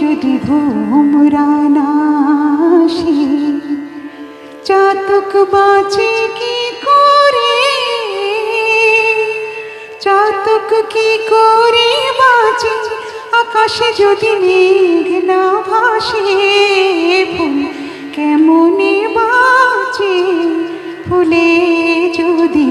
যদি ভোমরা না আসে, চাতক বাঁচে কি করে, চাতক কি করে বাঁচে, আকাশে যদি মেঘ না ভাসে। ফুল কেমনে বাঁচে, ফুলে যদি